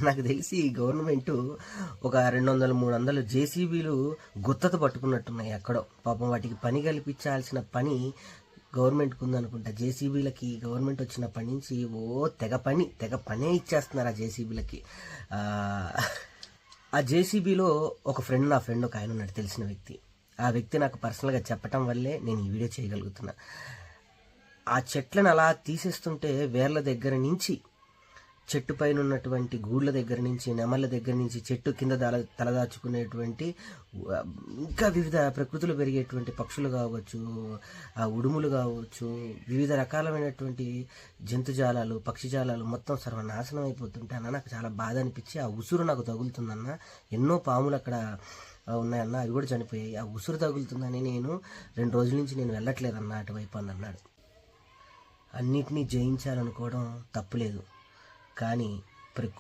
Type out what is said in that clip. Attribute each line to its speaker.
Speaker 1: నాకు తెలిసి గవర్నమెంట్ ఒక 200-300 జేసీబీలు గుత్తత పట్టుకున్నట్టున్నాయి ఎక్కడో. పాపం వాటికి పని కల్పించాల్సిన పని గవర్నమెంట్కి ఉందనుకుంటా. జేసీబీలకి గవర్నమెంట్ వచ్చినప్పటి నుంచి తెగ పనే ఇచ్చేస్తున్నారు ఆ జేసీబీలకి. ఆ జేసీబీలో నా ఫ్రెండ్ ఒక ఆయన ఉన్నాడు, తెలిసిన వ్యక్తి. ఆ వ్యక్తి నాకు పర్సనల్గా చెప్పటం వల్లే నేను ఈ వీడియో చేయగలుగుతున్నా. ఆ చెట్లను అలా తీసేస్తుంటే వేర్ల దగ్గర నుంచి, చెట్టు పైన ఉన్నటువంటి గూళ్ళ దగ్గర నుంచి, నెమళ్ళ దగ్గర నుంచి, చెట్టు కింద తలదాచుకునేటువంటి ఇంకా వివిధ ప్రకృతిలో పెరిగేటువంటి పక్షులు కావచ్చు, ఆ ఉడుములు కావచ్చు, వివిధ రకాలైనటువంటి జంతుజాలాలు, పక్షిజాలాలు మొత్తం సర్వనాశనం అయిపోతుంటే అన్న నాకు చాలా బాధ అనిపించి, ఆ ఉసురు నాకు తగులుతుందన్న. ఎన్నో పాములు అక్కడ ఉన్నాయన్న, అవి కూడా చనిపోయాయి. ఆ ఉసురు తగులుతుందని నేను 2 రోజుల నుంచి నేను వెళ్ళట్లేదన్న అటువైపు అని అన్నాడు. అన్నిటినీ జయించాలనుకోవడం తప్పులేదు, కానీ ప్రకృతి